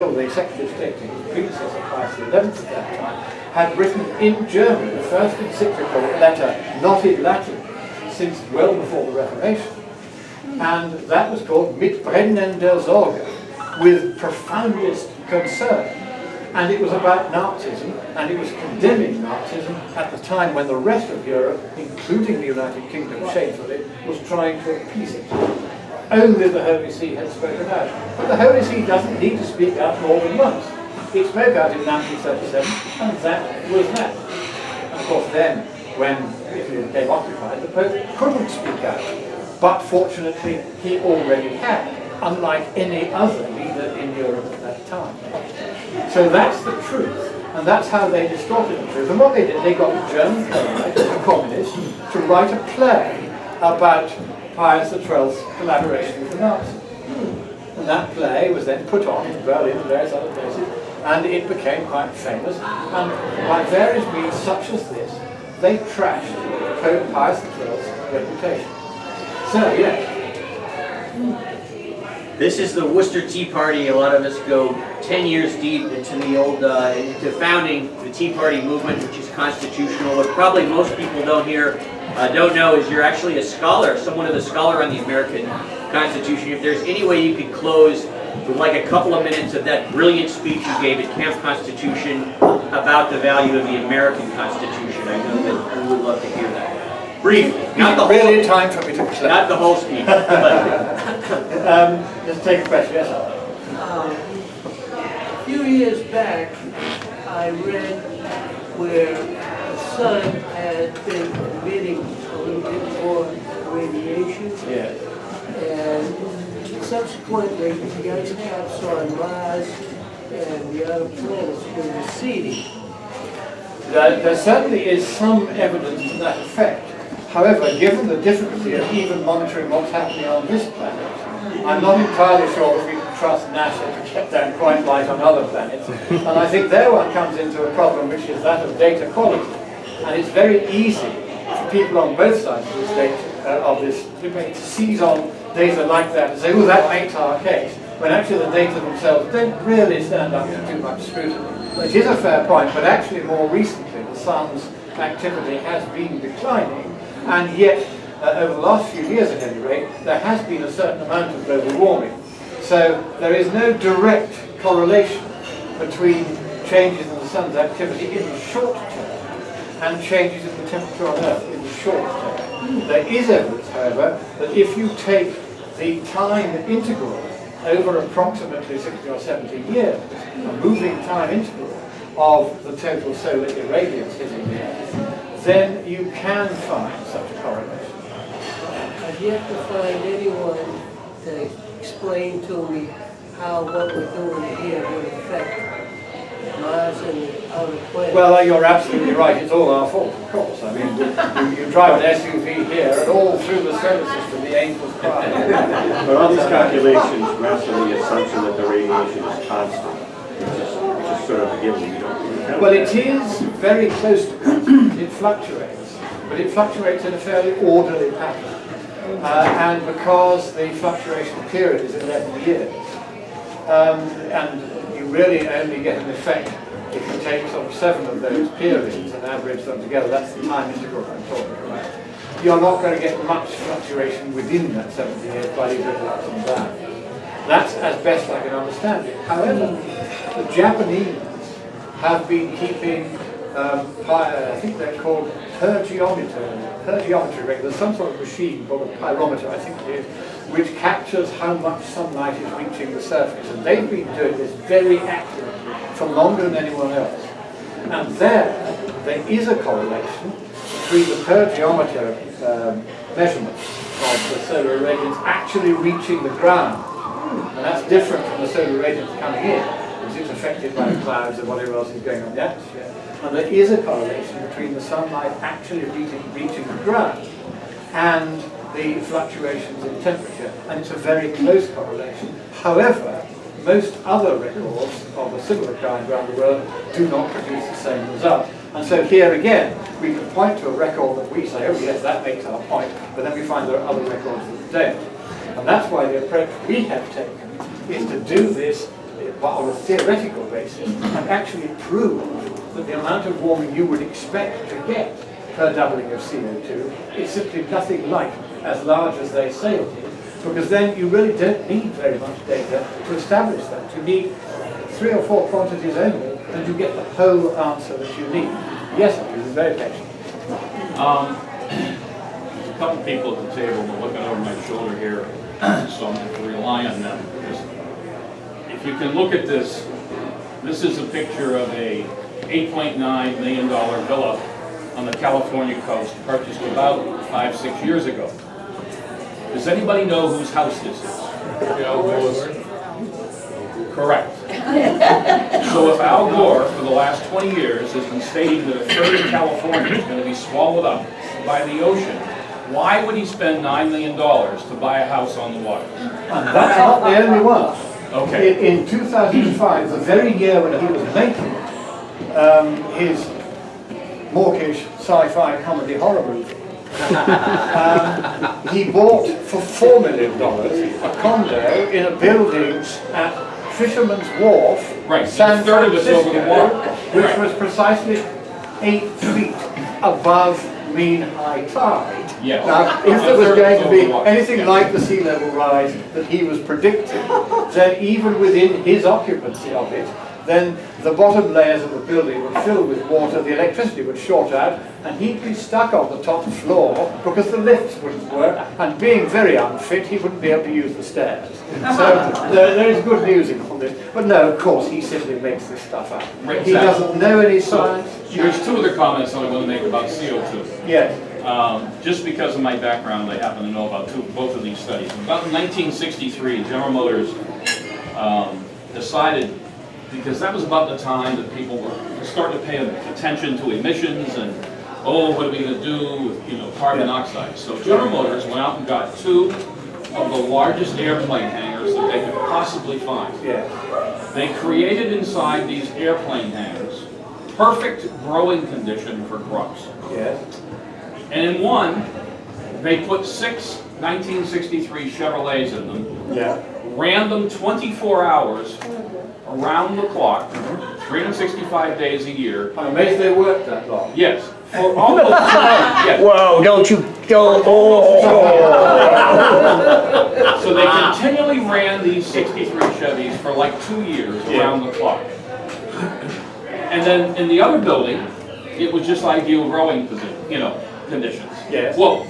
the executive statement, his predecessor, Pius XI at that time, had written in German the first encyclical letter, not in Latin, since well before the Reformation. And that was called Mit brennender Sorge, with profoundest concern. And it was about Nazism, and it was condemning Nazism at the time when the rest of Europe, including the United Kingdom, shamefully, was trying to appease it. Only the Holy See had spoken out. But the Holy See doesn't need to speak out more than once. It spoke out in 1937, and that was that. And of course then, when Italy became occupied, the Pope couldn't speak out. But fortunately, he already had, unlike any other leader in Europe at that time. So that's the truth, and that's how they distorted the truth. And what they did, they got a German playwright, a communist, to write a play about Pius XII's collaboration with the Nazis. And that play was then put on in Berlin and various other places, and it became quite famous. And by various means such as this, they trashed Pope Pius XII's reputation. So, yeah. This is the Worcester Tea Party. A lot of us go 10 years deep into the old, into founding the Tea Party movement, which is constitutional. What probably most people don't know is you're actually a scholar, somewhat of a scholar on the American Constitution. If there's any way you could close with like a couple of minutes of that brilliant speech you gave at Camp Constitution about the value of the American Constitution, I know that we would love to hear that. Briefly, not the really time for me to play. Not the whole speech. Just take a question, yes. A few years back, I read where the sun had been emitting a little bit more radiation, and subsequently the ice caps on Mars and the other planets were receding. There certainly is some evidence to that effect. However, given the difficulty of even monitoring what's happening on this planet, I'm not entirely sure if we can trust NASA to get that quite right on other planets. And I think there one comes into a problem which is that of data quality. And it's very easy for people on both sides of this debate to seize on data like that and say, oh, that makes our case, when actually the data themselves don't really stand up to too much scrutiny. It is a fair point, but actually more recently the sun's activity has been declining. And yet, over the last few years at any rate, there has been a certain amount of global warming. So there is no direct correlation between changes in the sun's activity in the short term and changes in the temperature on Earth in the short term. There is evidence, however, that if you take the time integral over approximately 60 or 70 years, a moving time interval of the total solar irradiance hitting the Earth, then you can find such a correlation. I've yet to find anyone to explain to me how what we're doing here would affect Mars and the other planets. Well, you're absolutely right. It's all our fault, of course. I mean, you drive an SUV here, and all through the solar system, the angels cry. But all these calculations rest on the assumption that the radiation is constant, which is sort of a given. You don't have well, it is very close to constant. It fluctuates, but it fluctuates in a fairly orderly pattern. And because the fluctuation period is 11 years, and you really only get an effect if you take sort of 7 of those periods and average them together. That's the time integral I'm talking about. You're not going to get much fluctuation within that 70 years by these little ups and downs. That's as best I can understand it. However, the Japanese have been keeping, I think they're called pyrgeometry records. There's some sort of machine called a pyrometer, I think it is, which captures how much sunlight is reaching the surface. And they've been doing this very accurately for longer than anyone else. And there is a correlation between the pyrgeometer measurements of the solar irradiance actually reaching the ground. And that's different from the solar radiance coming in, because it's affected by the clouds and whatever else is going on in the atmosphere. And there is a correlation between the sunlight actually reaching the ground and the fluctuations in temperature. And it's a very close correlation. However, most other records of a similar kind around the world do not produce the same result. And so here again, we can point to a record that we say, oh yes, that makes our point, but then we find there are other records that don't. And that's why the approach we have taken is to do this on a theoretical basis, and actually proved that the amount of warming you would expect to get per doubling of CO2 is simply nothing like as large as they say it is, because then you really don't need very much data to establish that. You need 3 or 4 quantities only, and you get the whole answer that you need. Yes, I was very patient. There's a couple people at the table, but looking over my shoulder here, so I'm going to rely on them. Because if you can look at this, this is a picture of a $8.9 million villa on the California coast, purchased about 5-6 years ago. Does anybody know whose house this is? Correct. So if Al Gore, for the last 20 years, has been stating that a third of California is going to be swallowed up by the ocean, why would he spend $9 million to buy a house on the water? That's not the only one. Okay. In 2005, the very year when he was making his mawkish sci-fi comedy horror movie, he bought for $4 million a condo in a building at Fisherman's Wharf, Right, San third of it's over the Francisco, water. which Right. was precisely 8 feet above mean high tide. Yes. Now, if A there was third going is to over be the water. anything Yes. like the sea level rise that he was predicting, then even within his occupancy of it, then the bottom layers of the building would fill with water, the electricity would short out, and he'd be stuck on the top floor because the lifts wouldn't work, and being very unfit, he wouldn't be able to use the stairs. So there is good news in all this. But no, of course, he simply makes this stuff up. Right, He exactly. doesn't know any So science. there's 2 other comments I want to make about CO2. Yes. Just because of my background, I happen to know about both of these studies. About 1963, General Motors decided, because that was about the time that people were starting to pay attention to emissions and, oh, what are we going to do with, carbon dioxide? So General Motors went out and got 2 of the largest airplane hangars that they could possibly find. Yes. They created inside these airplane hangars perfect growing condition for crops. Yes. And in one, they put 6 1963 Chevrolets in them, Yeah. ran them 24 hours around the clock, 365 days a year. I'm amazed they worked that long. Yes, for almost yes. Whoa, don't you, don't, So they continually ran these 63 Chevys for like 2 years around the clock. And then in the other building, it was just ideal growing conditions. Yes. Well,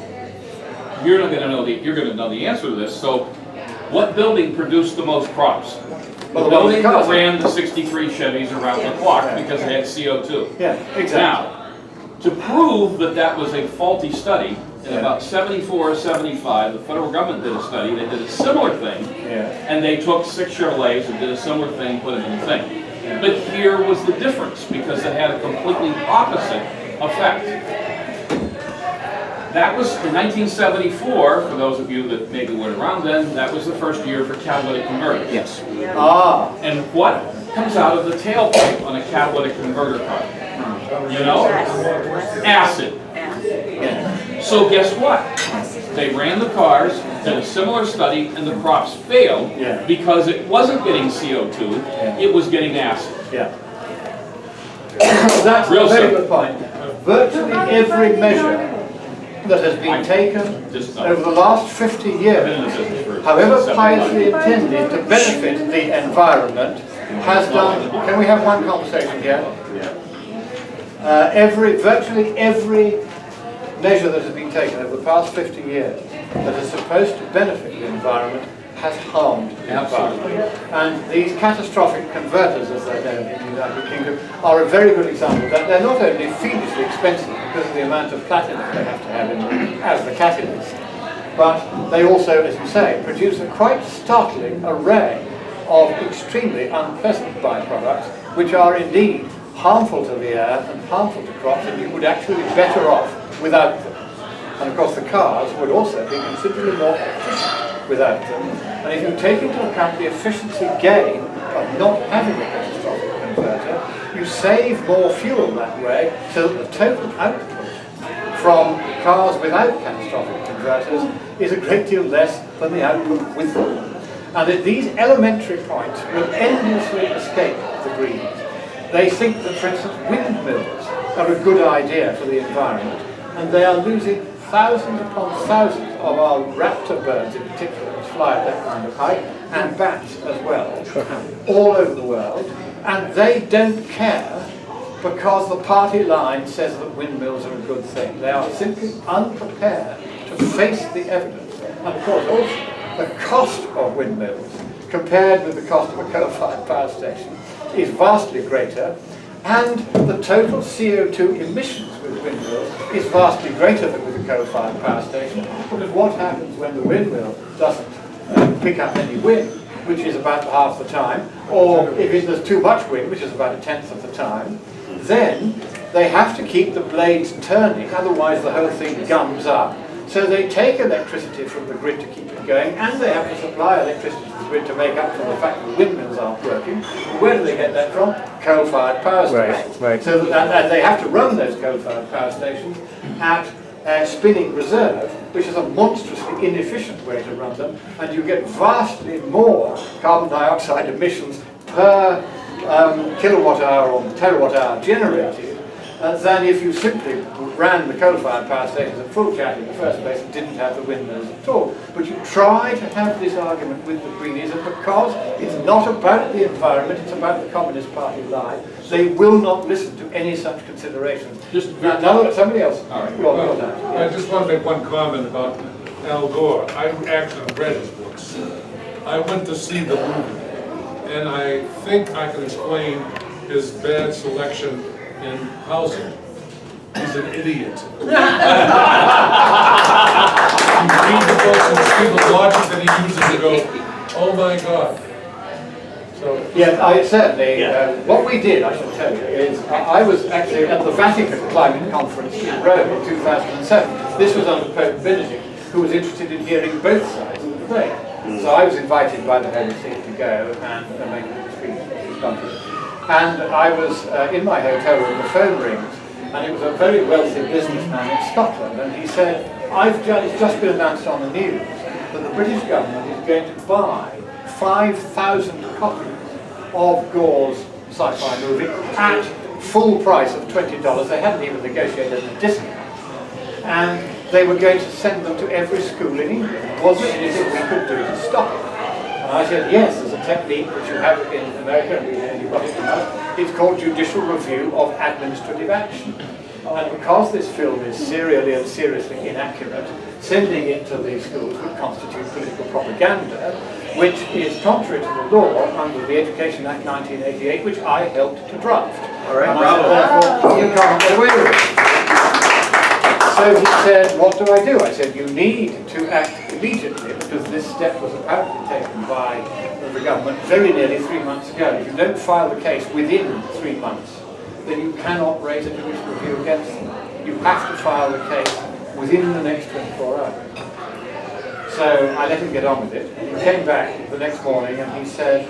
you're going to know the answer to this. So, what building produced the most crops? Well, The the one building with that cars. ran the 63 Chevys around the clock because they had CO2. Yeah, exactly. Now, to prove that that was a faulty study, in about 74 or 75, the federal government did a study. They did a similar thing, Yeah. and they took 6 Chevrolets and did a similar thing, put them in the thing. But here was the difference, because it had a completely opposite effect. That was in 1974, for those of you that maybe weren't around then, that was the first year for catalytic converters. yes. Ah. And what comes out of the tailpipe on a catalytic converter car? Acid. So guess what? They ran the cars, did a similar study, and the crops failed because it wasn't getting CO2, it was getting acid. Yeah. That's Real a very simple. good point. Virtually every measure that has been taken Just over the last 50 I've been in years, the business for however 75 piously intended to benefit the environment, has done. Can we have one conversation here? Virtually every measure that has been taken over the past 50 years that is supposed to benefit the environment has harmed the environment. And these catastrophic converters, as they're known in the United Kingdom, are a very good example of that. They're not only fiendishly expensive because of the amount of platinum they have to have in them as the catalyst, but they also, as you say, produce a quite startling array of extremely unpleasant byproducts, which are indeed harmful to the air and harmful to crops, and you would actually be better off without them. And of course the cars would also be considerably more efficient without them. And if you take into account the efficiency gain of not having a catastrophic converter, you save more fuel that way, so that the total output from cars without catastrophic converters is a great deal less than the output with them. And that these elementary points will endlessly escape the Greens. They think that, for instance, windmills are a good idea for the environment, and they are losing thousands upon thousands of our raptor birds in particular, which fly at that kind of height, and bats as well, all over the world, and they don't care because the party line says that windmills are a good thing. They are simply unprepared to face the evidence. And of course also, the cost of windmills compared with the cost of a coal-fired power station is vastly greater, and the total CO2 emissions with windmills is vastly greater than with a coal-fired power station, because what happens when the windmill doesn't pick up any wind, which is about half the time, or if there's too much wind, which is about a tenth of the time, then they have to keep the blades turning, otherwise the whole thing gums up. So they take electricity from the grid to keep it going, and they have to supply electricity to the grid to make up for the fact that windmills aren't working. Where do they get that from? Coal-fired power stations. Right. So that they have to run those coal-fired power stations at spinning reserve, which is a monstrously inefficient way to run them, and you get vastly more carbon dioxide emissions per kilowatt hour or terawatt hour generated than if you simply ran the coal-fired power stations at full chat in the first place and didn't have the windmills at all. But you try to have this argument with the Greenies, and because it's not about the environment, it's about the Communist Party line, they will not listen to any such considerations. Now, somebody else. All right. I just want to make one comment about Al Gore. I actually read his books. I went to see the movie, and I think I can explain his bad selection in housing. He's an idiot. You read the books and see the logic that he uses and go, oh my God. So, yeah, I certainly, what we did, I should tell you, is I was actually at the Vatican Climate Conference in Rome in 2007. This was under Pope Benedict, who was interested in hearing both sides of the debate. So I was invited by the Holy See to go and make a speech at this conference. And I was in my hotel room, the phone rings, and it was a very wealthy businessman in Scotland, and he said, it's just been announced on the news that the British government is going to buy 5,000 copies of Gore's sci-fi movie at full price of $20. They hadn't even negotiated a discount. And they were going to send them to every school in England. Was there anything we could do to stop it? And I said, yes, there's a technique which you have in America, and you've got it in us. It's called judicial review of administrative action. And because this film is serially and seriously inaccurate, sending it to the schools would constitute political propaganda, which is contrary to the law under the Education Act 1988, which I helped to draft. All right, and bravo. I said, therefore, you can't get away with it. So he said, what do I do? I said, you need to act immediately, because this step was apparently taken by the government very nearly 3 months ago. If you don't file the case within 3 months, then you cannot raise a judicial review against them. You have to file the case within the next 24 hours. So I let him get on with it. He came back the next morning and he said,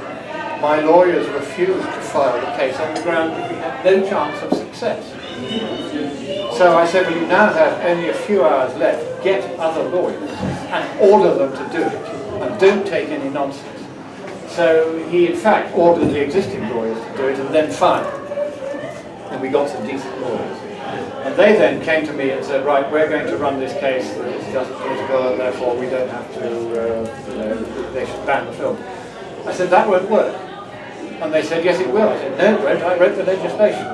my lawyers refused to file the case on the ground that we had no chance of success. So I said, well, you now have only a few hours left. Get other lawyers and order them to do it, and don't take any nonsense. So he, in fact, ordered the existing lawyers to do it and then filed. And we got some decent lawyers. And they then came to me and said, right, we're going to run this case, it's just political, and therefore we don't have to, they should ban the film. I said, that won't work. And they said, yes, it will. I said, no, it won't. I wrote the legislation.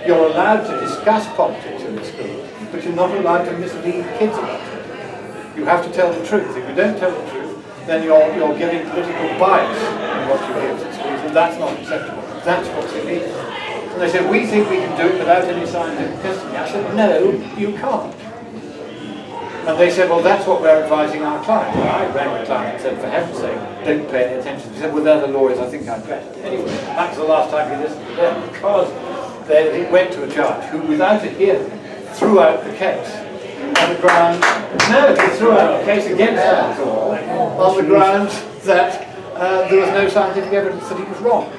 You're allowed to discuss politics in the schools, but you're not allowed to mislead kids about it. You have to tell the truth. If you don't tell the truth, then you're giving political bias in what you give to schools, and that's not acceptable. That's what's illegal. And they said, we think we can do it without any scientific testing. I said, no, you can't. And they said, well, that's what we're advising our client. Well, I rang the client and said, for heaven's sake, don't pay any attention. He said, well, they're the lawyers, I think I'd better. Anyway, that was the last time he listened to them, because he went to a judge who, without a hearing, threw out the case on the ground. No, he threw out the case against Al Gore on the ground that there was no scientific evidence that he was wrong.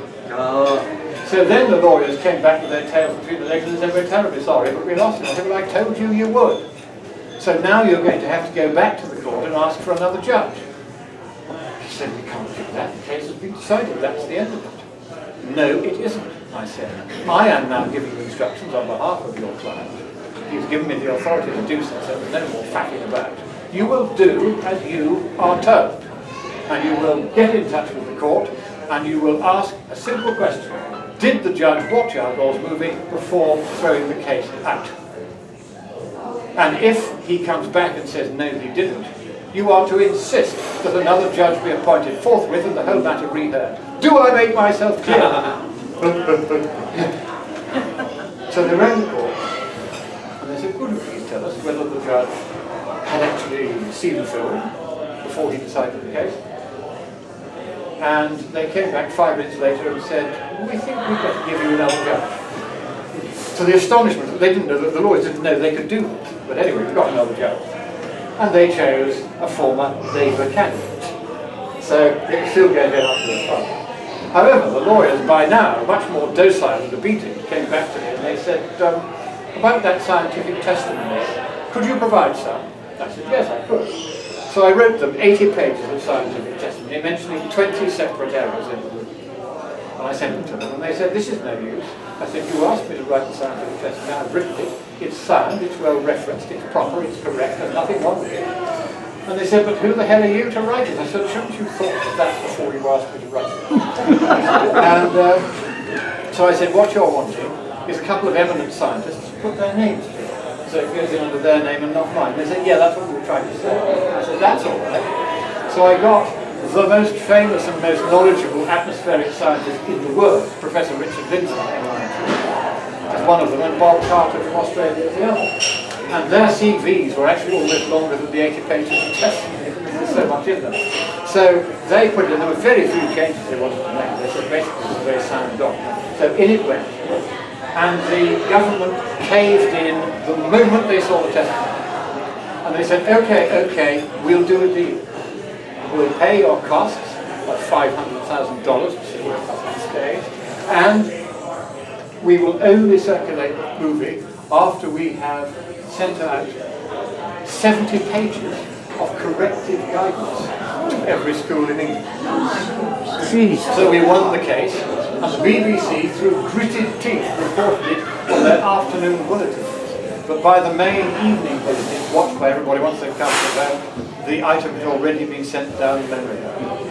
So then the lawyers came back with their tails between their legs and said, we're terribly sorry, but we lost it. I said, well, I told you you would. So now you're going to have to go back to the court and ask for another judge. said, we can't do that, the case has been decided, that's the end of it. No, it isn't, I said. I am now giving you instructions on behalf of your client. He's given me the authority to do so, so there's no more faffing about. You will do as you are told. And you will get in touch with the court, and you will ask a simple question. Did the judge watch Al Gore's movie before throwing the case out? And if he comes back and says, no, he didn't, you are to insist that another judge be appointed forthwith and the whole matter reheard. Do I make myself clear? So they rang the court, and they said, would you please tell us whether the judge had actually seen the film before he decided the case? And they came back 5 minutes later and said, we think we'd better give you another judge. To the astonishment, they didn't know, the lawyers didn't know they could do this. But anyway, we got another judge. And they chose a former Labour candidate. So it was still going to get up to the front. However, the lawyers, by now, much more docile and obedient, came back to me and they said, about that scientific testimony, could you provide some? I said, yes, I could. So I wrote them 80 pages of scientific testimony, mentioning 20 separate errors in the book. And I sent them to them, and they said, this is no use. I said, you asked me to write the scientific testimony, I've written it, it's sound, it's well referenced, it's proper, it's correct, there's nothing wrong with it. And they said, but who the hell are you to write it? I said, shouldn't you thought of that before you asked me to write it? And so I said, what you're wanting is a couple of eminent scientists to put their names to it. So it goes in under their name and not mine. They said, yeah, that's what we were trying to say. I said, that's all right. So I got the most famous and most knowledgeable atmospheric scientist in the world, Professor Richard Lindsay, as one of them, and Bob Carter from Australia as the other. And their CVs were actually almost longer than the 80 pages of testimony, because there's so much in them. So they put in, there were very few changes they wanted to make. They said basically it was a very sound document. So in it went. And the government caved in the moment they saw the testimony. And they said, okay, we'll do a deal. We'll pay your costs of $500,000 to see it up on stage, and we will only circulate the movie after we have sent out 70 pages of corrective guidance to every school in England. Jeez. So we won the case, and the BBC, through gritted teeth, reported it on their afternoon bulletins. But by the main evening bulletins, watched by everybody once they've come to them, the item had already been sent down the memory lane.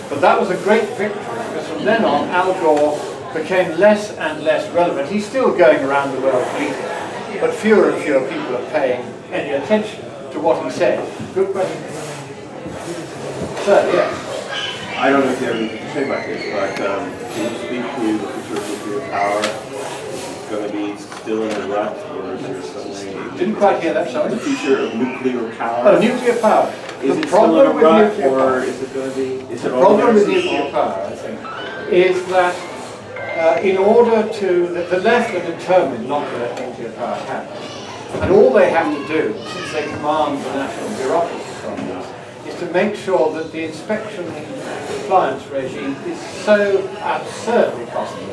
But that was a great victory, because from then on, Al Gore became less and less relevant. He's still going around the world tweeting, but fewer and fewer people are paying any attention to what he said. Good question. So, yes. I don't know if you have anything to say about this, but can you speak to the future of nuclear power? Is it going to be still in a rut, or is there something? Didn't quite hear that, sorry. The future of nuclear power. Oh, nuclear power. Is The it still in a problem with rut, nuclear or power. is it going to be? Is it The problem with already nuclear power, I think, is that in order to, the left are determined not to let nuclear power happen. And all they have to do, since they command the national bureaucracy from us, is to make sure that the inspection and compliance regime is so absurdly costly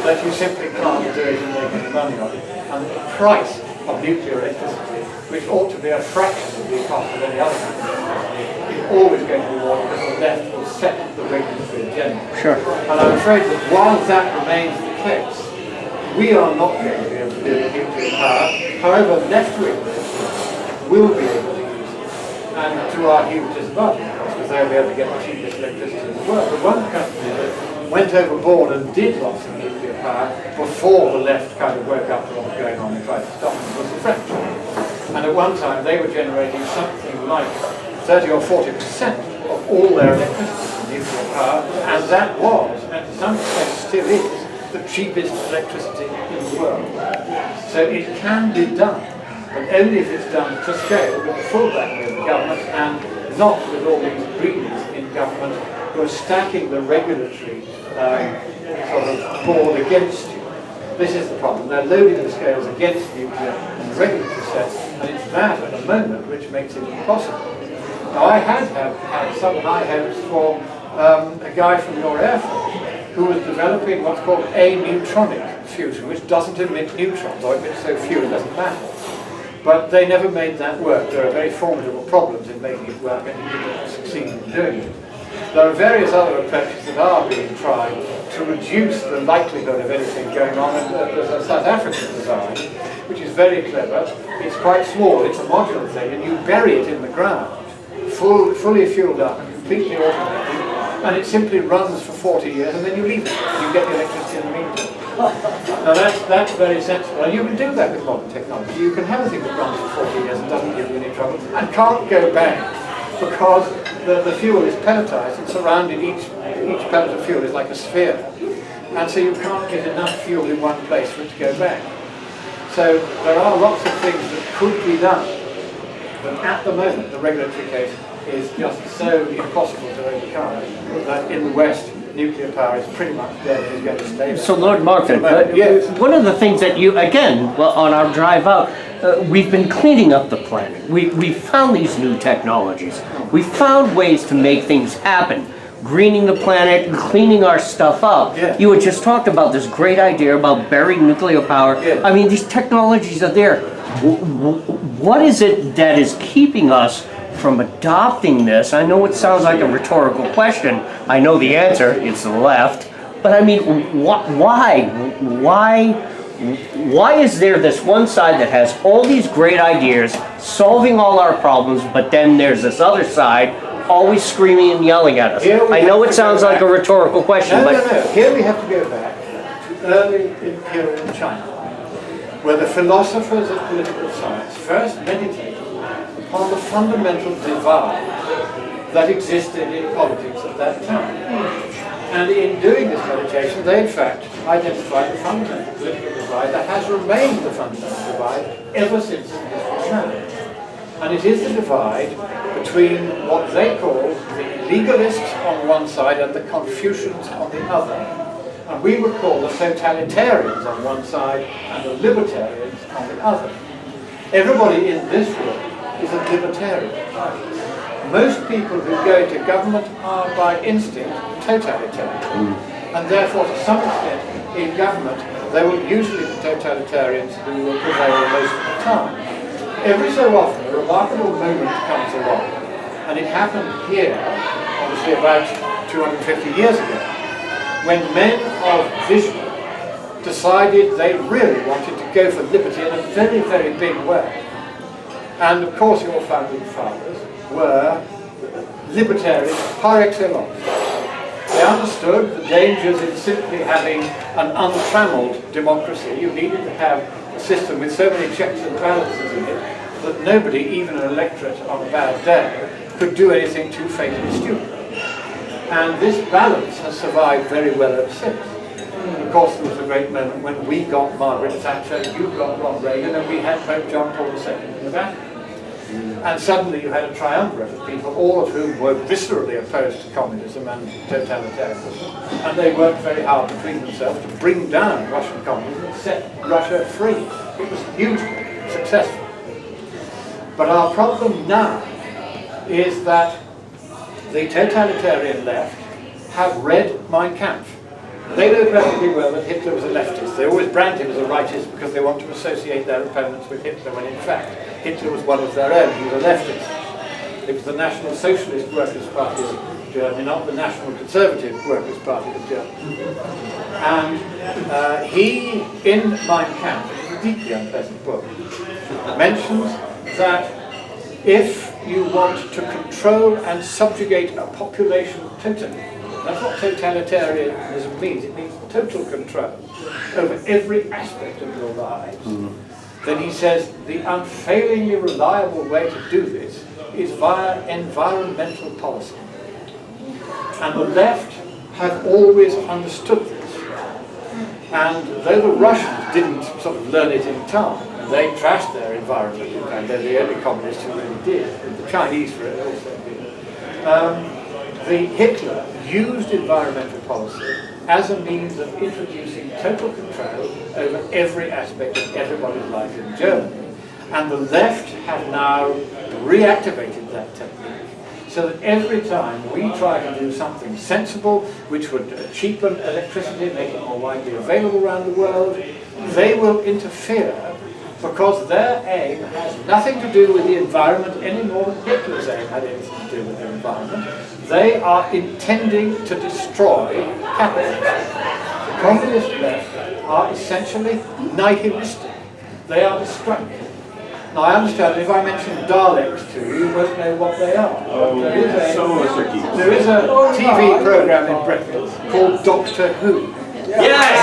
that you simply can't do it and make any money on it. And the price of nuclear electricity, which ought to be a fraction of the cost of any other country, is always going to be more, because the left will set the regulatory agenda. Sure. And I'm afraid that while that remains the case, we are not going to be able to build nuclear power. However, left-wing will be able to use it, and to our huge disadvantage, because they'll be able to get the cheapest electricity in the world. But one country that went overboard and did lots of nuclear power before the left kind of woke up to what was going on and tried to stop it was the French. And at one time they were generating something like 30 or 40% of all their electricity from nuclear power, and that was, and to some extent still is, the cheapest electricity in the world. So it can be done, but only if it's done to scale with the full backing of the government, and not with all these greenies in government who are stacking the regulatory sort of board against you. This is the problem. They're loading the scales against nuclear and the regulatory sets, and it's that at the moment which makes it impossible. Now I had some high hopes for a guy from your Air Force who was developing what's called a neutronic fusion, which doesn't emit neutrons, or emits so few it doesn't matter. But they never made that work. There are very formidable problems in making it work, and he didn't succeed in doing it. There are various other approaches that are being tried to reduce the likelihood of anything going on. And there's a South African design, which is very clever. It's quite small, it's a modular thing, and you bury it in the ground, fully fueled up and completely automated, and it simply runs for 40 years, and then you leave it. You get the electricity in the meantime. Now that's very sensible, and you can do that with modern technology. You can have a thing that runs for 40 years and doesn't give you any trouble, and can't go bang, because the fuel is pelletized and surrounded, each pellet of fuel is like a sphere, and so you can't get enough fuel in one place for it to go bang. So there are lots of things that could be done, but at the moment the regulatory case is just so impossible to overcome that in the West nuclear power is pretty much dead and is going to stay there. So Lord Monckton, Yes. one of the things that you, again, well, on our drive out, we've been cleaning up the planet. We found these new technologies. We found ways to make things happen. Greening the planet, cleaning our stuff up. Yeah. You had just talked about this great idea about burying nuclear power. Yeah. I mean, these technologies are there. What is it that is keeping us from adopting this? I know it sounds like a rhetorical question. I know the answer, it's the left. But I mean, why is there this one side that has all these great ideas, solving all our problems, but then there's this other side always screaming and yelling at us? I know it sounds like a rhetorical question, but... No. Here we have to go back to early imperial China, where the philosophers of political science first meditated on the fundamental divide that existed in politics at that time. And in doing this meditation, they in fact identified the fundamental political divide that has remained the fundamental divide ever since it began. And it is the divide between what they call the legalists on one side and the Confucians on the other. And we would call the totalitarians on one side and the libertarians on the other. Everybody in this room is a libertarian. Most people who go into government are by instinct totalitarian. And therefore, to some extent, in government, they will usually be totalitarians who will prevail most of the time. Every so often, a remarkable moment comes along, and it happened here, obviously about 250 years ago, when men of vision decided they really wanted to go for liberty in a very, very big way. And of course your founding fathers were libertarians par excellence. They understood the dangers in simply having an untrammeled democracy. You needed to have a system with so many checks and balances in it that nobody, even an electorate on a bad day, could do anything too fatally stupid. And this balance has survived very well ever since. Of course, there was a great moment when we got Margaret Thatcher, you got Ronald Reagan, and we had Pope John Paul II in the Vatican. And suddenly you had a triumvirate of people, all of whom were viscerally opposed to communism and totalitarianism. And they worked very hard between themselves to bring down Russian communism and set Russia free. It was hugely successful. But our problem now is that the totalitarian left have read Mein Kampf. They know perfectly well that Hitler was a leftist. They always brand him as a rightist because they want to associate their opponents with Hitler, when in fact Hitler was one of their own. He was a leftist. It was the National Socialist Workers' Party of Germany, not the National Conservative Workers' Party of Germany. And he, in Mein Kampf, which is a deeply unpleasant book, mentions that if you want to control and subjugate a population totally, that's what totalitarianism means. It means total control over every aspect of your lives. Then he says the unfailingly reliable way to do this is via environmental policy. And the left have always understood this. And though the Russians didn't sort of learn it in time, and they trashed their environment in time, they're the only communists who really did, the Chinese for it also did. The Hitler used environmental policy as a means of introducing total control over every aspect of everybody's life in Germany. And the left have now reactivated that technique, so that every time we try to do something sensible, which would cheapen electricity, make it more widely available around the world, they will interfere, because their aim has nothing to do with the environment any more than Hitler's aim had anything to do with the environment. They are intending to destroy capitalism. The communist left are essentially nihilistic. They are destructive. Now I understand if I mention Daleks to you, you won't know what they are. Oh, There is a- so much tricky. There is a TV program in Britain called Doctor Who. Yes!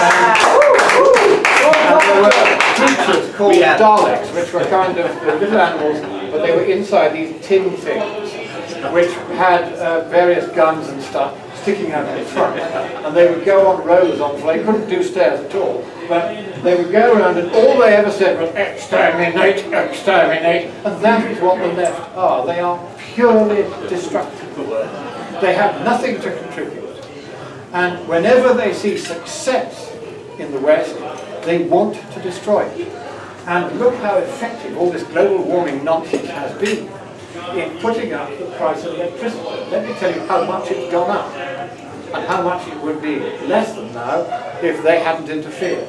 And there were creatures called We have- Daleks, which were kind of little animals, but they were inside these tin things, which had various guns and stuff sticking out of the front. And they would go on rows on, they couldn't do stairs at all, but they would go around and all they ever said was exterminate, exterminate, and that is what the left are. They are purely destructive. They have nothing to contribute. And whenever they see success in the West, they want to destroy it. And look how effective all this global warming nonsense has been in putting up the price of electricity. Let me tell you how much it's gone up and how much it would be less than now if they hadn't interfered.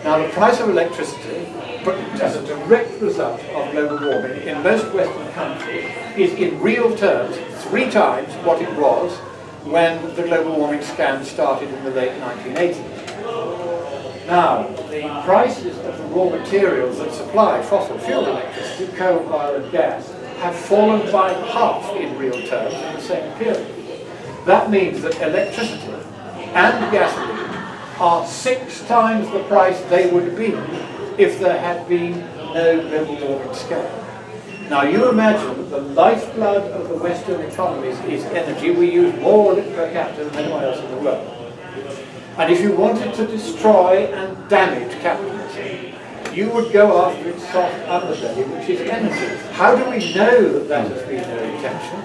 Now the price of electricity, but as a direct result of global warming in most Western countries, is in real terms 3 times what it was when the global warming scam started in the late 1980s. Now, the prices of the raw materials that supply fossil fuel electricity, coal, oil and gas, have fallen by half in real terms in the same period. That means that electricity and gasoline are 6 times the price they would be if there had been no global warming scam. Now you imagine that the lifeblood of the Western economies is energy. We use more of it per capita than anyone else in the world. And if you wanted to destroy and damage capitalism, you would go after its soft underbelly, which is energy. How do we know that that has been their intention?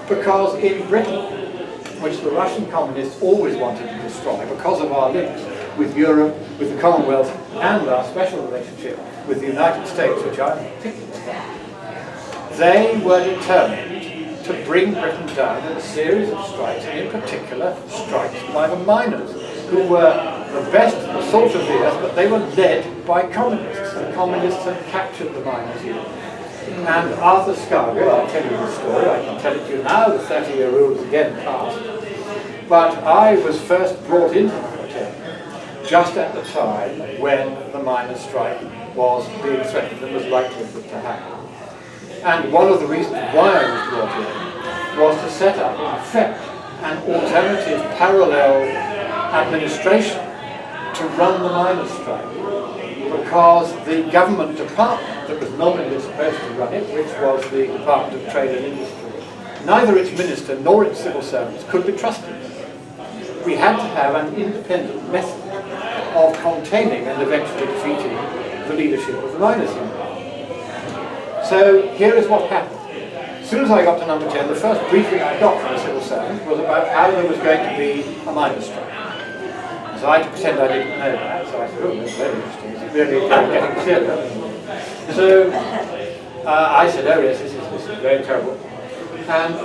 Because in Britain, which the Russian communists always wanted to destroy because of our links with Europe, with the Commonwealth, and our special relationship with the United States, which I'm particularly about, they were determined to bring Britain down in a series of strikes, and in particular strikes by the miners, who were the best, the salt of the earth, but they were led by communists. The communists had captured the miners here. And Arthur Scargill, I'll tell you the story, I can tell it to you now, the 30-year rule is again passed. But I was first brought into the hotel just at the time when the miners' strike was being threatened and was likely to happen. And one of the reasons why I was brought in was to set up, in effect, an alternative parallel administration to run the miners' strike. Because the government department that was nominally supposed to run it, which was the Department of Trade and Industry, neither its minister nor its civil servants could be trusted. We had to have an independent method of containing and eventually defeating the leadership of the miners' union. So here is what happened. As soon as I got to number 10, the first briefing I got from the civil servant was about how there was going to be a miners' strike. So I had to pretend I didn't know that. So I said, oh, that's very interesting. Is it really getting serious? So I said, oh yes, this is very terrible. And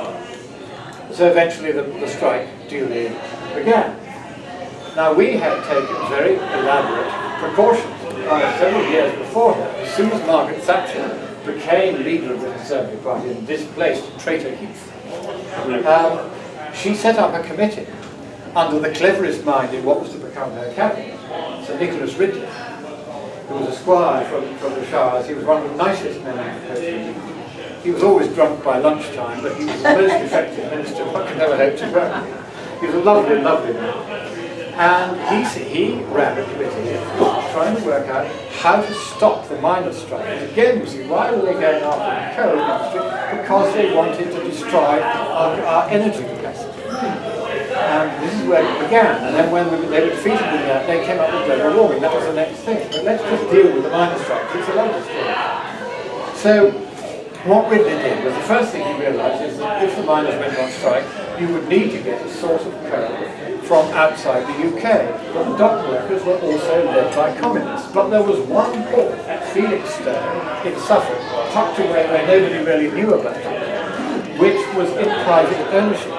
so eventually the strike duly began. Now we had taken very elaborate precautions. Several years beforehand, as soon as Margaret Thatcher became leader of the Conservative Party and displaced Traitor Heath, she set up a committee under the cleverest mind in what was to become her cabinet, Sir Nicholas Ridley, who was a squire from the Shires. He was one of the nicest men in the country. He was always drunk by lunchtime, but he was the most effective minister I could ever hope to run. He was a lovely, lovely man. And he ran a committee trying to work out how to stop the miners' strike. And again, you see, why were they going after the coal industry? Because they wanted to destroy our energy capacity. And this is where it began. And then when they were defeated in that, they came up with global warming. That was the next thing. But let's just deal with the miners' strike. It's a lovely story. So what Ridley did was the first thing he realised is that if the miners went on strike, you would need to get a source of coal from outside the UK. But the dock workers were also led by communists. But there was one port at Felixstowe in Suffolk, tucked away where nobody really knew about it, which was in private ownership.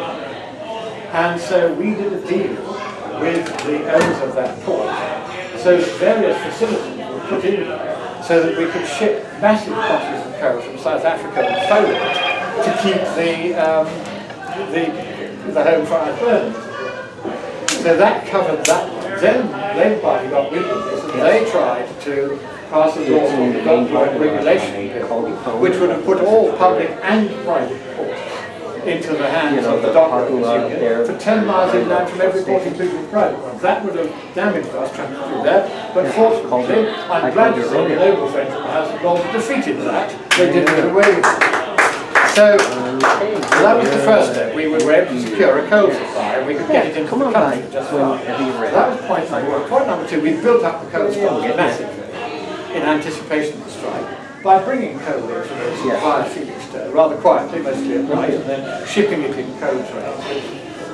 And so we did a deal with the owners of that port, so various facilities were put in there so that we could ship massive quantities of coal from South Africa and Poland to keep the the home fire burns. So that covered that. Then the Labour Party got wind of this, and they tried to pass a law called the Monckton-Worc Regulation Bill, which would have put all public and private ports into the hands of the dockworkers union for 10 miles inland from every port, including private ones. That would have damaged us trying to do that, but fortunately, I'm glad to say the Labour friends in the House of Lords defeated that. They did get away with it. So that was the first step. We were able to secure a coal supply, and we could get it into the country just fine. That was point number one. Point number two, we built up the coal stocks massively in anticipation of the strike by bringing coal in from the via Felixstowe, rather quietly, mostly at night, and then shipping it in coal trains, which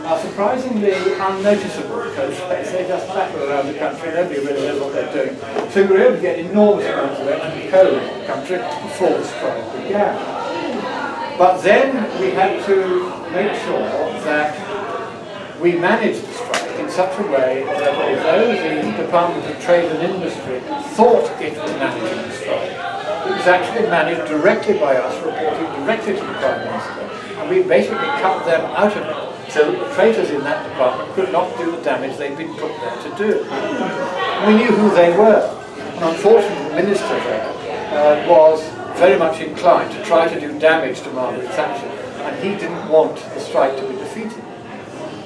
are surprisingly unnoticeable coal trains. They just battle around the country, nobody really knows what they're doing. So we were able to get enormous amounts of extra coal in the country before the strike began. But then we had to make sure that we managed the strike in such a way that although the Department of Trade and Industry thought it was managing the strike, it was actually managed directly by us, reporting directly to the Prime Minister, and we basically cut them out of it, so that the traitors in that department could not do the damage they'd been put there to do. We knew who they were, and unfortunately the Minister there was very much inclined to try to do damage to Margaret Thatcher, and he didn't want the strike to be defeated.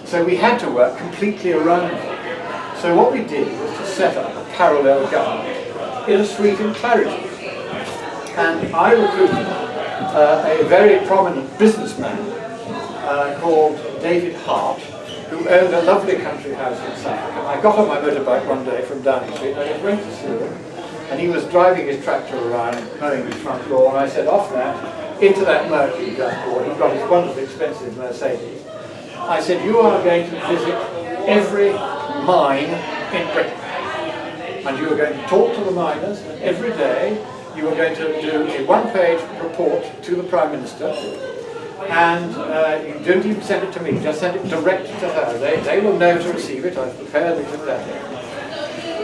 So we had to work completely around it. So what we did was to set up a parallel government in a suite in Claridge's. And I recruited a very prominent businessman called David Hart, who owned a lovely country house in Suffolk. And I got on my motorbike one day from Downing Street, and I went to see him. And he was driving his tractor around, mowing his front lawn, and I said, off that, into that Mercury he just bought. He got his wonderfully expensive Mercedes. I said, you are going to visit every mine in Britain. And you are going to talk to the miners, and every day you are going to do a one-page report to the Prime Minister, and you don't even send it to me, just send it direct to her. They will know to receive it. I've prepared it with that.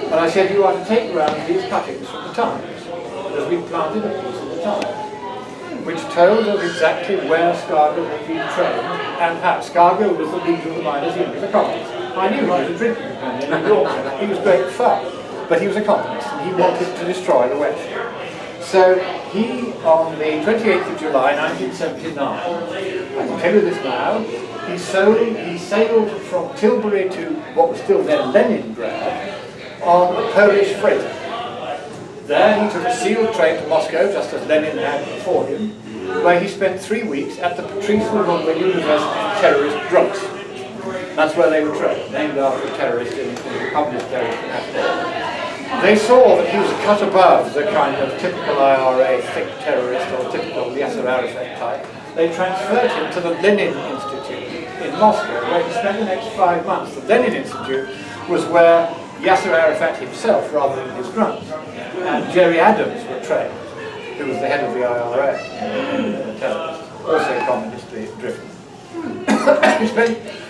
And I said, you are to take round these cuttings from the Times, that has been planted a piece of the Times, which told us exactly where Scargill had been trained, and how Scargill was the leader of the miners' union, a communist. I knew he was a drinking companion in Yorkshire. He was great fun, but he was a communist, and he wanted to destroy the West. So he, on the 28th of July 1979, I can tell you this now, he sailed from Tilbury to what was still then Leningrad, on a Polish freighter. There he took a sealed train to Moscow, just as Lenin had before him, where he spent 3 weeks at the Patrice-Lumumba University of Terrorist Drugs. That's where they were trained, named after a terrorist in the communist terrorist in Afghanistan. They saw that he was cut above the kind of typical IRA thick terrorist or typical Yasser Arafat type. They transferred him to the Lenin Institute in Moscow, where he spent the next 5 months. The Lenin Institute was where Yasser Arafat himself, rather than his grunts, and Jerry Adams were trained, who was the head of the IRA, terrorist, also communistly driven. He spent